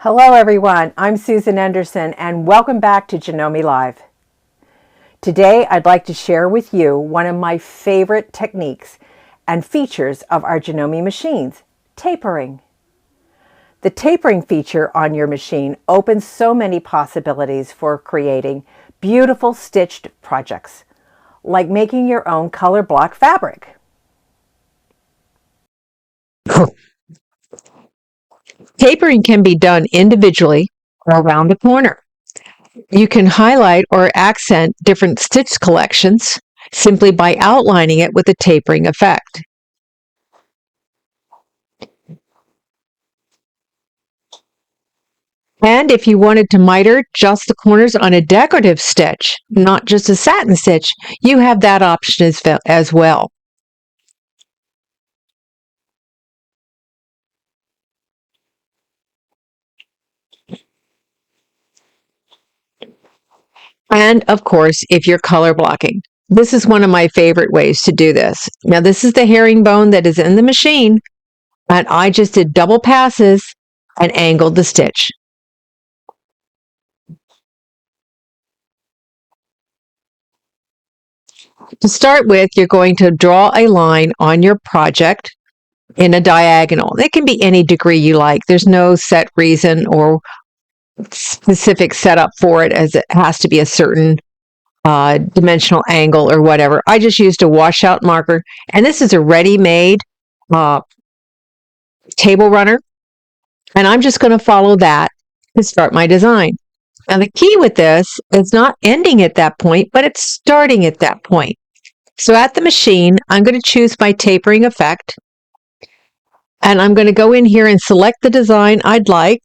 Hello everyone, I'm Susan Enderson and welcome back to Janome Live. Today I'd like to share with you one of my favorite techniques and features of our Janome machines, tapering. The tapering feature on your machine opens so many possibilities for creating beautiful stitched projects, like making your own color block fabric. Tapering can be done individually or around a corner. You can highlight or accent different stitch collections simply by outlining it with a tapering effect. And if you wanted to miter just the corners on a decorative stitch, not just a satin stitch, you have that option as well. And of course, if you're color blocking, this is one of my favorite ways to do this. Now, this is the herringbone that is in the machine, and I just did double passes and angled the stitch. To start with, you're going to draw a line on your project in a diagonal. It can be any degree you like. There's no set reason or specific setup for it, as it has to be a certain dimensional angle or whatever. I just used a washout marker, and this is a ready-made table runner, and I'm just going to follow that to start my design. Now, the key with this is not ending at that point, but it's starting at that point. So at the machine, I'm going to choose my tapering effect, and I'm going to go in here and select the design I'd like.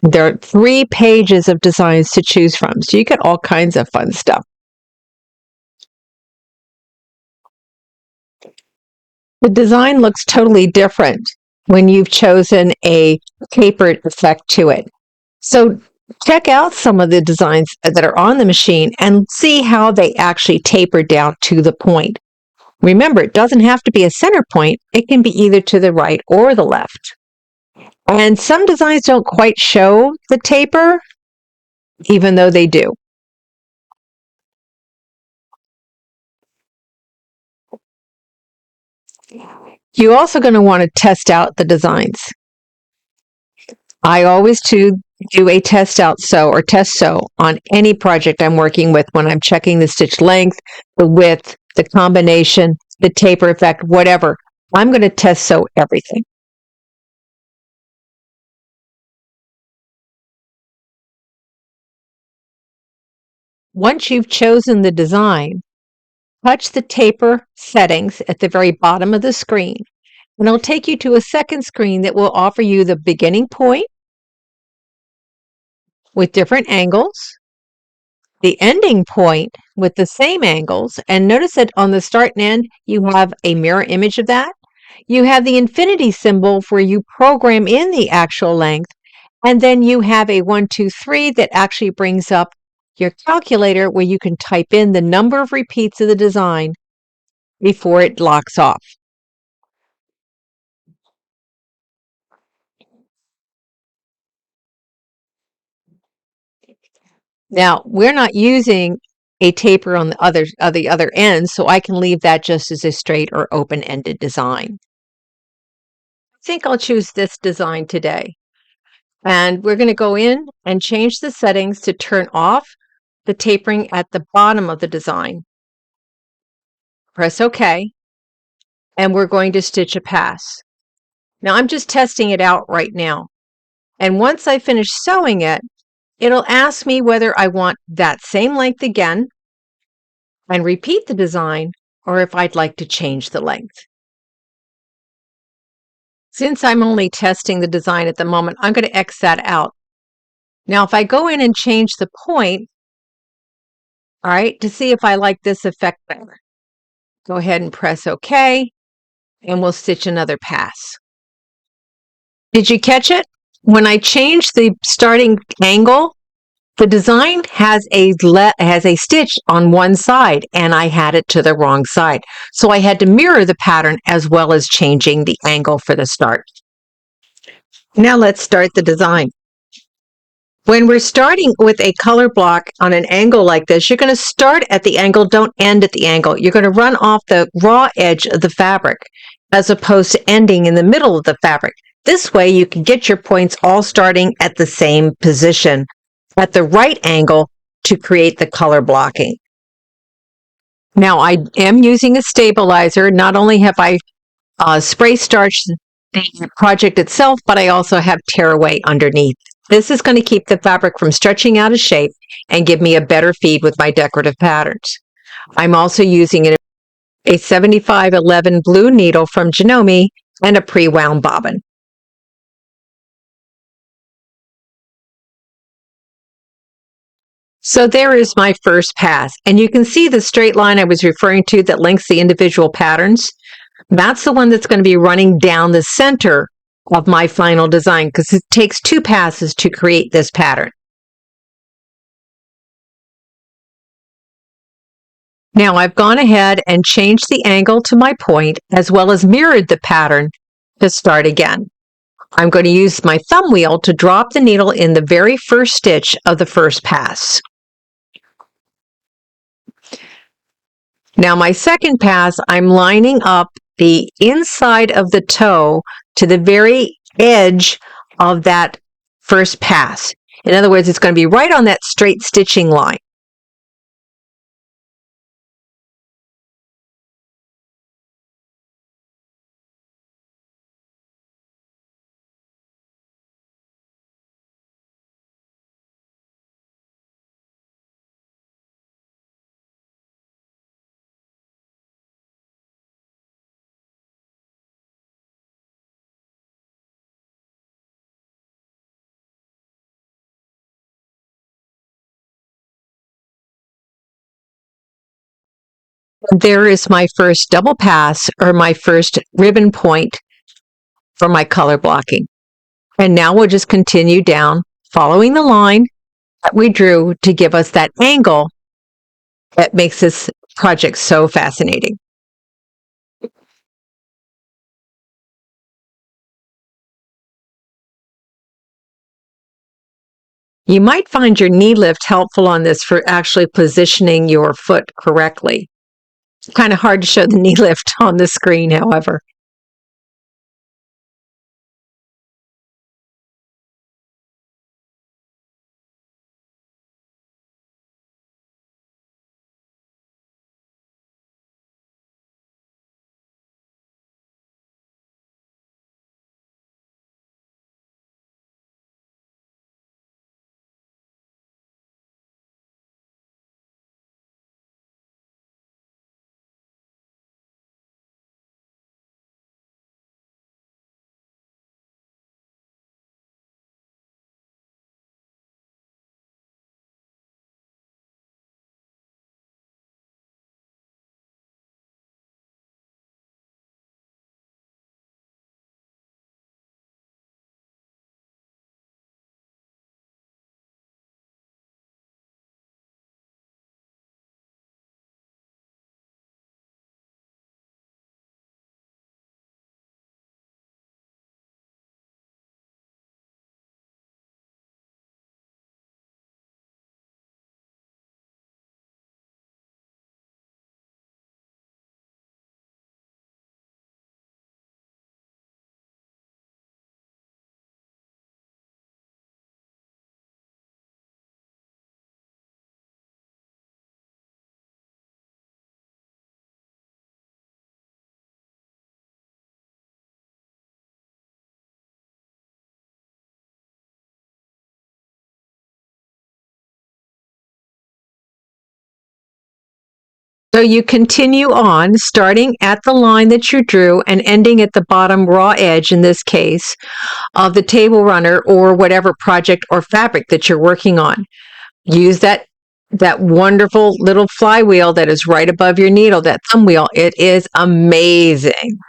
There are 3 pages of designs to choose from, so you get all kinds of fun stuff. The design looks totally different when you've chosen a tapered effect to it. So check out some of the designs that are on the machine and see how they actually taper down to the point. Remember, it doesn't have to be a center point. It can be either to the right or the left. And some designs don't quite show the taper, even though they do. You're also going to want to test out the designs. I always do a test out sew or test sew on any project I'm working with when I'm checking the stitch length, the width, the combination, the taper effect, whatever. I'm going to test sew everything. Once you've chosen the design, touch the taper settings at the very bottom of the screen, and it'll take you to a second screen that will offer you the beginning point with different angles, the ending point with the same angles, and notice that on the start and end, you have a mirror image of that. You have the infinity symbol where you program in the actual length, and then you have a 1, 2, 3 that actually brings up your calculator where you can type in the number of repeats of the design before it locks off. Now, we're not using a taper on the other end, so I can leave that just as a straight or open-ended design. I think I'll choose this design today. And we're going to go in and change the settings to turn off the tapering at the bottom of the design. Press OK, and we're going to stitch a pass. Now, I'm just testing it out right now. And once I finish sewing it, it'll ask me whether I want that same length again and repeat the design, or if I'd like to change the length. Since I'm only testing the design at the moment, I'm going to X that out. Now, if I go in and change the point, all right, to see if I like this effect better, go ahead and press OK, and we'll stitch another pass. Did you catch it? When I change the starting angle, the design has a stitch on one side, and I had it to the wrong side. So I had to mirror the pattern as well as changing the angle for the start. Now let's start the design. When we're starting with a color block on an angle like this, you're going to start at the angle, don't end at the angle. You're going to run off the raw edge of the fabric as opposed to ending in the middle of the fabric. This way you can get your points all starting at the same position, at the right angle to create the color blocking. Now I am using a stabilizer. Not only have I spray starched the project itself, but I also have tearaway underneath. This is going to keep the fabric from stretching out of shape and give me a better feed with my decorative patterns. I'm also using a 7511 blue needle from Janome and a pre-wound bobbin. So there is my first pass, and you can see the straight line I was referring to that links the individual patterns. That's the one that's going to be running down the center of my final design because it takes 2 passes to create this pattern. Now I've gone ahead and changed the angle to my point as well as mirrored the pattern to start again. I'm going to use my thumb wheel to drop the needle in the very first stitch of the first pass. Now my second pass, I'm lining up the inside of the toe to the very edge of that first pass. In other words, it's going to be right on that straight stitching line. There is my first double pass or my first ribbon point for my color blocking. And now we'll just continue down following the line that we drew to give us that angle that makes this project so fascinating. You might find your knee lift helpful on this for actually positioning your foot correctly. It's kind of hard to show the knee lift on the screen, however. So you continue on, starting at the line that you drew and ending at the bottom raw edge, in this case, of the table runner or whatever project or fabric that you're working on. Use that wonderful little flywheel that is right above your needle, that thumb wheel. It is amazing.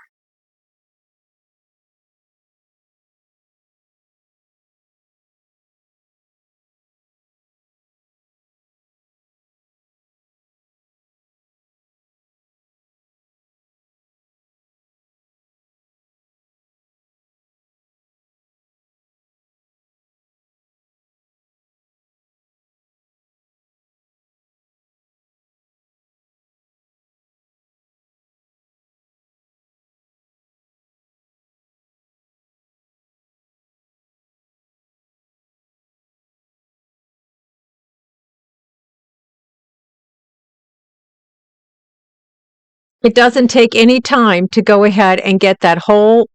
It doesn't take any time to go ahead and get that whole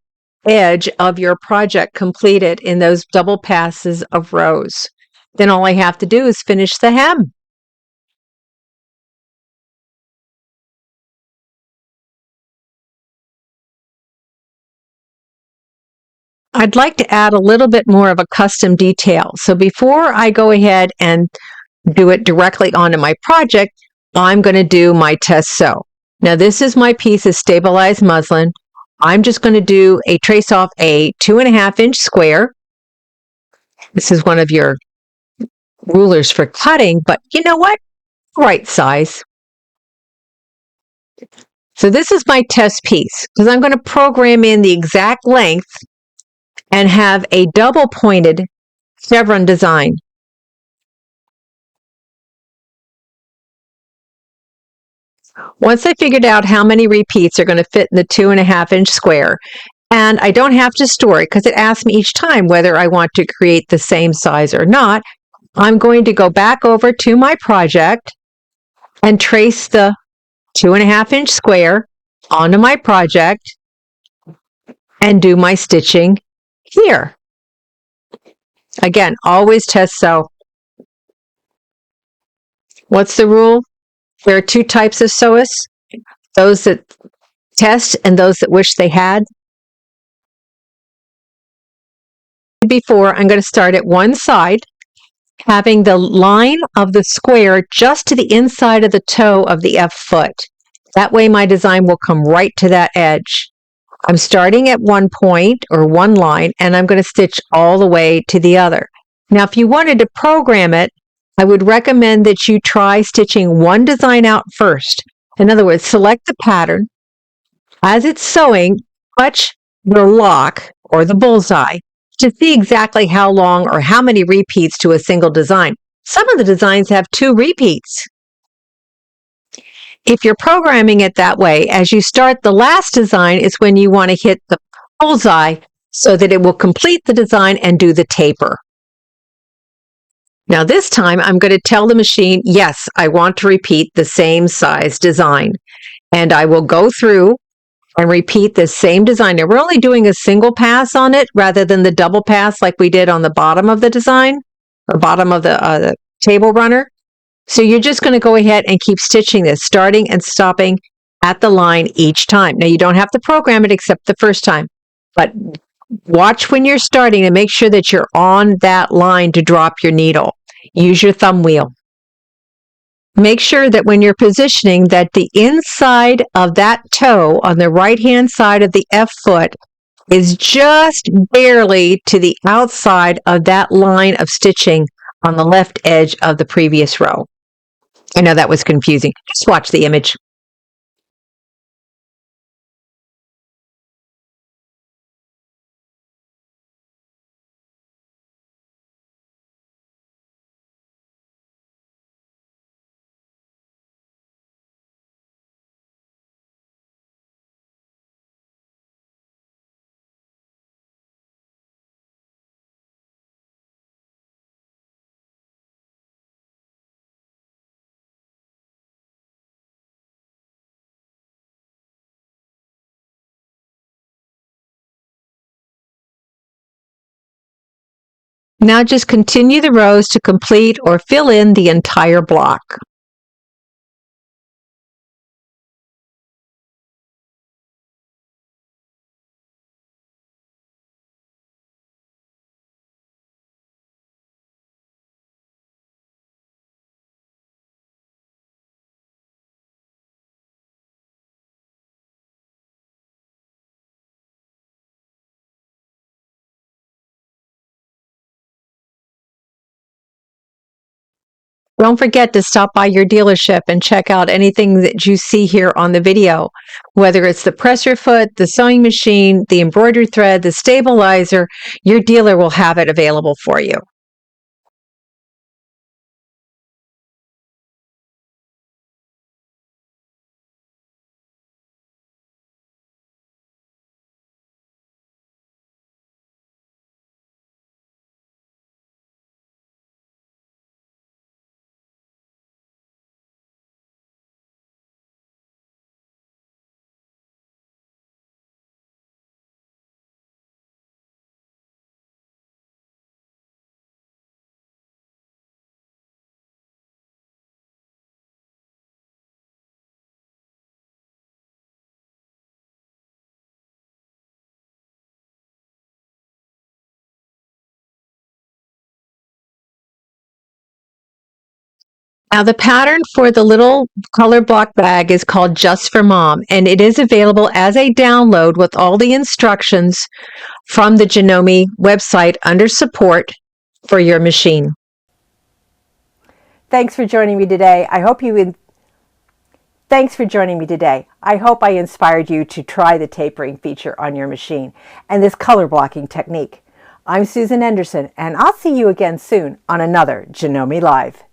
edge of your project completed in those double passes of rows. Then all I have to do is finish the hem. I'd like to add a little bit more of a custom detail. So before I go ahead and do it directly onto my project, I'm going to do my test sew. Now this is my piece of stabilized muslin. I'm just going to do a trace off a 2.5-inch square. This is one of your rulers for cutting, but you know what? Right size. So this is my test piece because I'm going to program in the exact length and have a double pointed chevron design. Once I figured out how many repeats are going to fit in the 2.5-inch square, and I don't have to store it because it asks me each time whether I want to create the same size or not, I'm going to go back over to my project and trace the 2.5-inch square onto my project and do my stitching here. Again, always test sew. What's the rule? There are two types of sewists, those that test and those that wish they had. Before, I'm going to start at one side, having the line of the square just to the inside of the toe of the F foot. That way my design will come right to that edge. I'm starting at one point or one line, and I'm going to stitch all the way to the other. Now, if you wanted to program it, I would recommend that you try stitching one design out first. In other words, select the pattern. As it's sewing, touch the lock or the bullseye to see exactly how long or how many repeats to a single design. Some of the designs have 2 repeats. If you're programming it that way, as you start the last design is when you want to hit the bullseye so that it will complete the design and do the taper. Now this time I'm going to tell the machine, yes, I want to repeat the same size design. And I will go through and repeat the same design. Now we're only doing a single pass on it rather than the double pass like we did on the bottom of the design or bottom of the table runner. So you're just going to go ahead and keep stitching this, starting and stopping at the line each time. Now you don't have to program it except the first time, but watch when you're starting and make sure that you're on that line to drop your needle. Use your thumb wheel. Make sure that when you're positioning that the inside of that toe on the right-hand side of the F foot is just barely to the outside of that line of stitching on the left edge of the previous row. I know that was confusing. Just watch the image. Now just continue the rows to complete or fill in the entire block. Don't forget to stop by your dealership and check out anything that you see here on the video, whether it's the presser foot, the sewing machine, the embroidery thread, the stabilizer, your dealer will have it available for you. Now, the pattern for the little color block bag is called Just for Mom, and it is available as a download with all the instructions from the Janome website under support for your machine. Thanks for joining me today. Thanks for joining me today. I hope I inspired you to try the tapering feature on your machine and this color blocking technique. I'm Susan Enderson, and I'll see you again soon on another Janome Live.